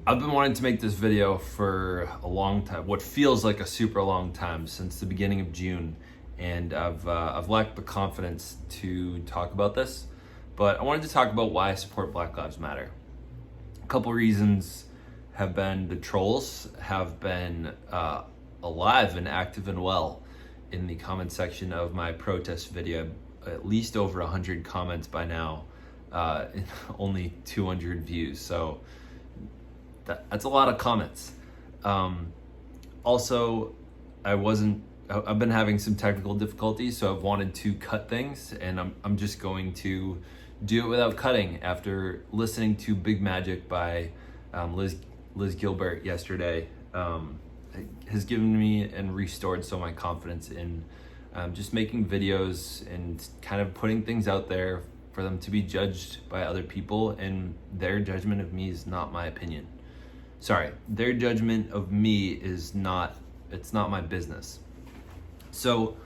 I've been wanting to make this video for a long time, what feels like a super long time, since the beginning of June, and I've lacked the confidence to talk about this, but I wanted to talk about why I support Black Lives Matter. A couple reasons have been the trolls have been alive and active and well in the comment section of my protest video. At least over 100 comments by now, and only 200 views. So that's a lot of comments. Also, I've been having some technical difficulties, so I've wanted to cut things, and I'm just going to do it without cutting after listening to Big Magic by Liz Gilbert yesterday. Has given me and restored some of my confidence in just making videos and kind of putting things out there for them to be judged by other people, and their judgment of me is not my opinion. Sorry, their judgment of me is not, it's not my business. So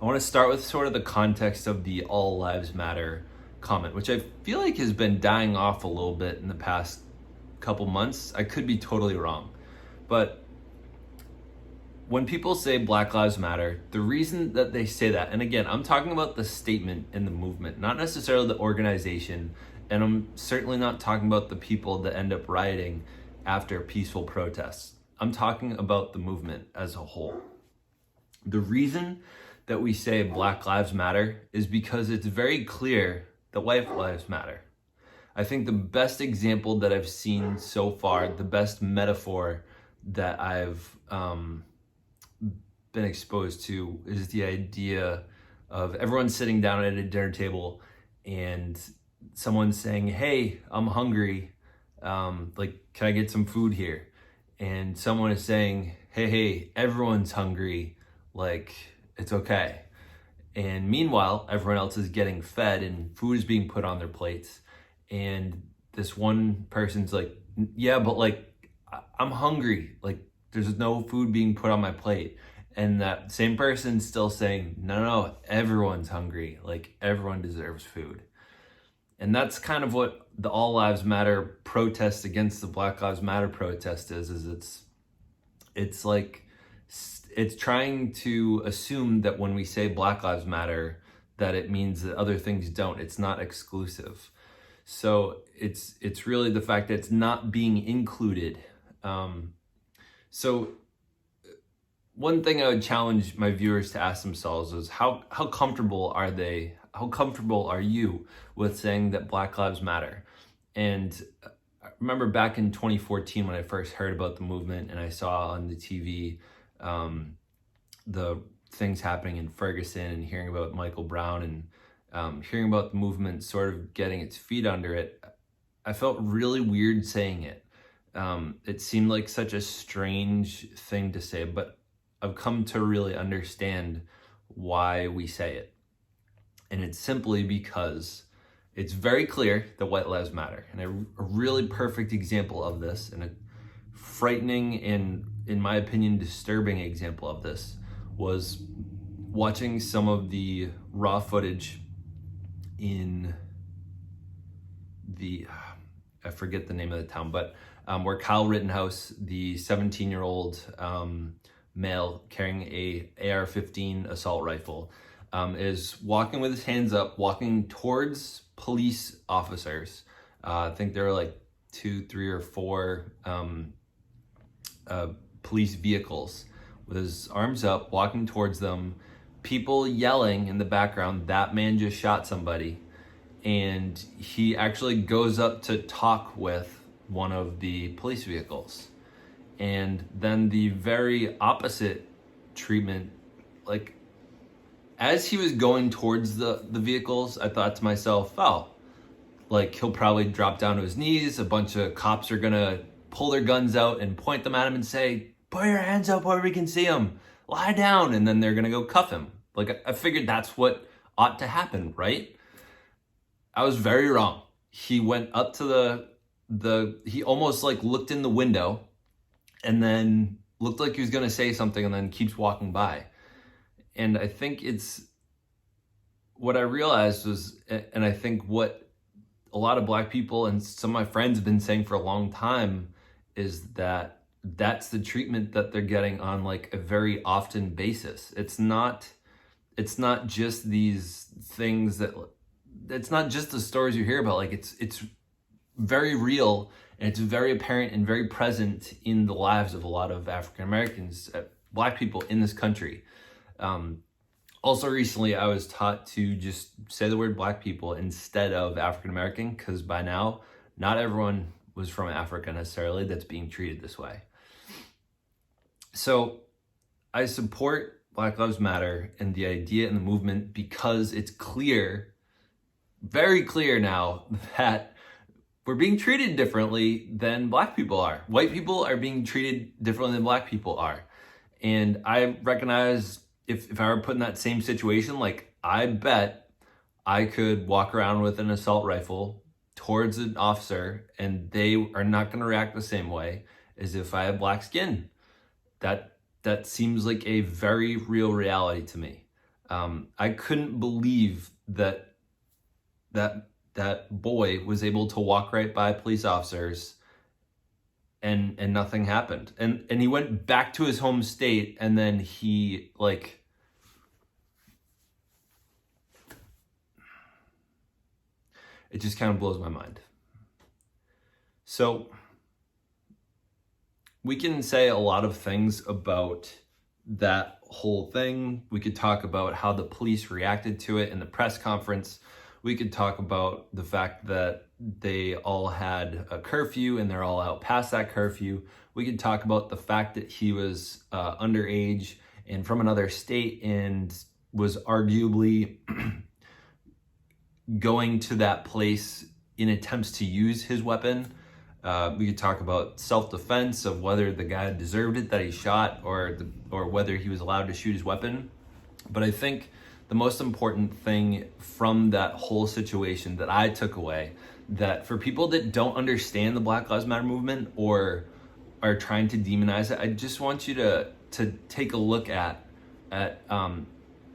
I want to start with sort of the context of the All Lives Matter comment, which I feel like has been dying off a little bit in the past couple months. I could be totally wrong, but when people say Black Lives Matter, the reason that they say that, and again, I'm talking about the statement in the movement, not necessarily the organization, and I'm certainly not talking about the people that end up rioting after peaceful protests. I'm talking about the movement as a whole. The reason that we say Black Lives Matter is because it's very clear that white lives matter. I think the best example that I've seen so far, the best metaphor that I've been exposed to, is the idea of everyone sitting down at a dinner table and someone saying, "Hey, I'm hungry. Can I get some food here?" And someone is saying, "Hey, everyone's hungry. Like, it's okay." And meanwhile, everyone else is getting fed and food is being put on their plates. And this one person's like, "Yeah, but I'm hungry. Like, there's no food being put on my plate." And that same person's still saying, no, everyone's hungry. Like, everyone deserves food. And that's kind of what the All Lives Matter protest against the Black Lives Matter protest is it's trying to assume that when we say Black Lives Matter, that it means that other things don't. It's not exclusive. So it's really the fact that it's not being included. So one thing I would challenge my viewers to ask themselves is how comfortable are they? How comfortable are you with saying that Black Lives Matter? And I remember back in 2014 when I first heard about the movement and I saw on the TV the things happening in Ferguson and hearing about Michael Brown and hearing about the movement sort of getting its feet under it, I felt really weird saying it. It seemed like such a strange thing to say, but I've come to really understand why we say it. And it's simply because it's very clear that white lives matter. And a really perfect example of this, and a frightening and, in my opinion, disturbing example of this, was watching some of the raw footage in I forget the name of the town, but where Kyle Rittenhouse, the 17-year-old male carrying a AR-15 assault rifle, is walking with his hands up, walking towards police officers. I think there were like 2, 3, or 4 police vehicles, with his arms up, walking towards them, people yelling in the background, "That man just shot somebody." And he actually goes up to talk with one of the police vehicles. And then the very opposite treatment, like, as he was going towards the vehicles, I thought to myself, oh, like, he'll probably drop down to his knees. A bunch of cops are gonna pull their guns out and point them at him and say, "Put your hands up where we can see them. Lie down." And then they're gonna go cuff him. Like, I figured that's what ought to happen, right? I was very wrong. He went up to he almost like looked in the window and then looked like he was gonna say something and then keeps walking by. And I think what I realized was, and I think what a lot of Black people and some of my friends have been saying for a long time is that that's the treatment that they're getting on like a very often basis. It's not just these things that, it's not just the stories you hear about. Like it's very real, and it's very apparent and very present in the lives of a lot of African Americans, Black people in this country. Also recently, I was taught to just say the word Black people instead of African American, because by now, not everyone was from Africa necessarily that's being treated this way. So I support Black Lives Matter and the idea and the movement because it's clear, very clear now, that we're being treated differently than Black people are. White people are being treated differently than Black people are. And I recognize if I were put in that same situation, like I bet I could walk around with an assault rifle towards an officer and they are not going to react the same way as if I have Black skin. That seems like a very real reality to me. I couldn't believe that boy was able to walk right by police officers and nothing happened. And he went back to his home state, and then he it just kind of blows my mind. So we can say a lot of things about that whole thing. We could talk about how the police reacted to it in the press conference. We could talk about the fact that they all had a curfew and they're all out past that curfew. We could talk about the fact that he was underage and from another state and was arguably going to that place in attempts to use his weapon. We could talk about self-defense, of whether the guy deserved it that he shot, or whether he was allowed to shoot his weapon. But I think the most important thing from that whole situation that I took away, that for people that don't understand the Black Lives Matter movement or are trying to demonize it, I just want you to take a look at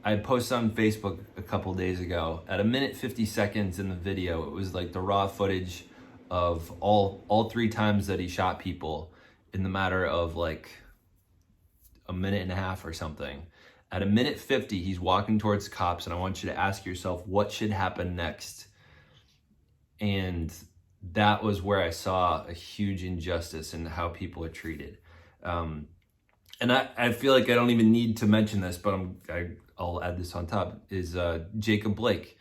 I posted on Facebook a couple days ago, at 1 minute 50 seconds in the video, it was like the raw footage of all 3 times that he shot people in the matter of like a minute and a half or something. At 1 minute 50, he's walking towards cops, and I want you to ask yourself what should happen next. And that was where I saw a huge injustice in how people are treated. And I feel like I don't even need to mention this, but I'll add this on top, is Jacob Blake.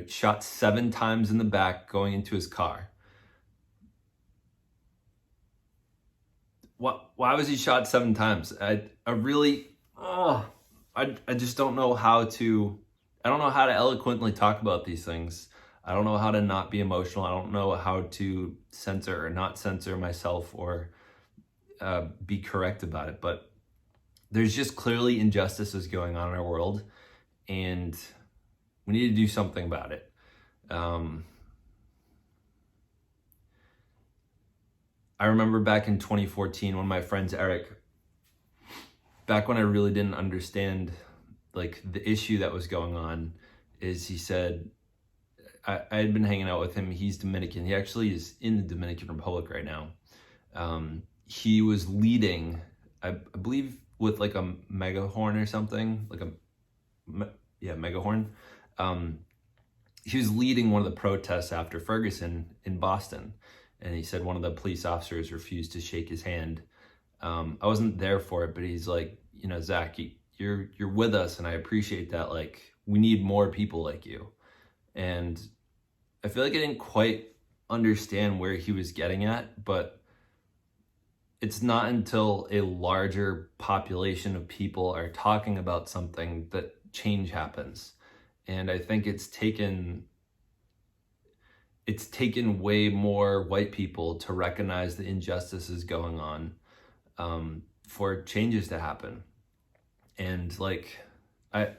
Shot 7 times in the back going into his car. Why was he shot 7 times? I just don't know how to eloquently talk about these things. I don't know how to not be emotional. I don't know how to censor or not censor myself or be correct about it. But there's just clearly injustices going on in our world, and we need to do something about it. I remember back in 2014, one of my friends, Eric, back when I really didn't understand like the issue that was going on, is he said, I had been hanging out with him. He's Dominican. He actually is in the Dominican Republic right now. He was leading, I believe, with like a megahorn or something, megahorn. He was leading one of the protests after Ferguson in Boston, and he said one of the police officers refused to shake his hand. I wasn't there for it, but he's like, Zach, you're with us, and I appreciate that. Like, we need more people like you. And I feel like I didn't quite understand where he was getting at, but it's not until a larger population of people are talking about something that change happens. And I think it's taken way more white people to recognize the injustices going on, for changes to happen. And like, I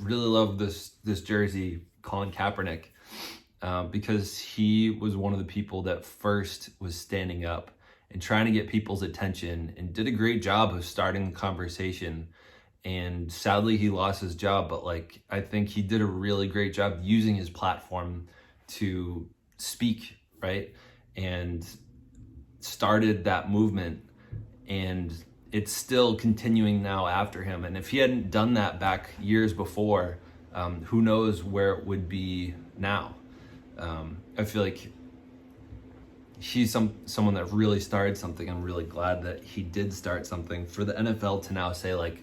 really love this jersey, Colin Kaepernick, because he was one of the people that first was standing up and trying to get people's attention, and did a great job of starting the conversation. And sadly, he lost his job, but like, I think he did a really great job using his platform to speak, right? And started that movement, and it's still continuing now after him. And if he hadn't done that back years before, who knows where it would be now. I feel like he's someone that really started something. I'm really glad that he did start something. For the NFL to now say, like,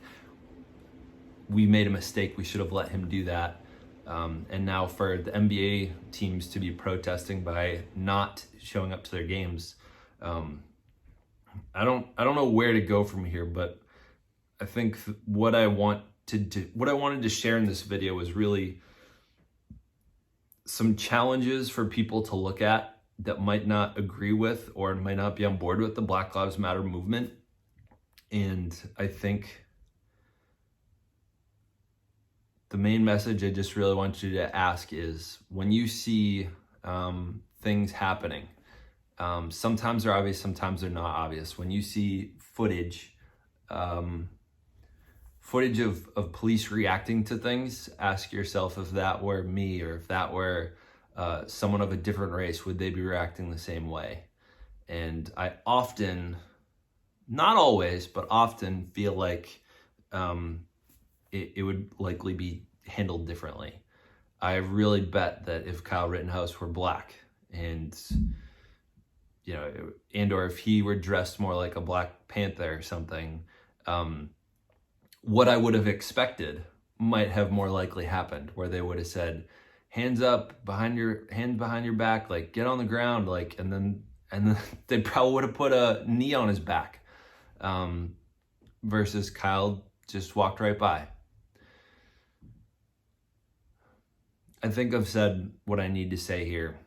we made a mistake, we should have let him do that. And now for the NBA teams to be protesting by not showing up to their games, I don't know where to go from here. But I think what I wanted to share in this video was really some challenges for people to look at that might not agree with or might not be on board with the Black Lives Matter movement. And I think the main message I just really want you to ask is, when you see things happening, sometimes they're obvious, sometimes they're not obvious. When you see footage of police reacting to things, ask yourself, if that were me or if that were someone of a different race, would they be reacting the same way? And I often, not always, but often feel like it would likely be handled differently. I really bet that if Kyle Rittenhouse were black, and or if he were dressed more like a Black Panther or something, what I would have expected might have more likely happened, where they would have said, hands up, hands behind your back, like, get on the ground, like, and then they probably would have put a knee on his back, versus Kyle just walked right by. I think I've said what I need to say here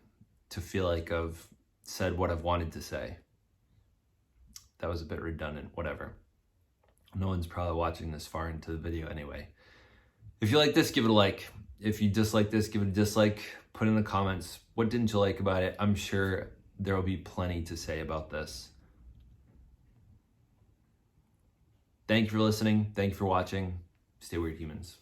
to feel like I've said what I've wanted to say. That was a bit redundant, whatever. No one's probably watching this far into the video anyway. If you like this, give it a like. If you dislike this, give it a dislike. Put in the comments, what didn't you like about it? I'm sure there will be plenty to say about this. Thank you for listening. Thank you for watching. Stay weird, humans.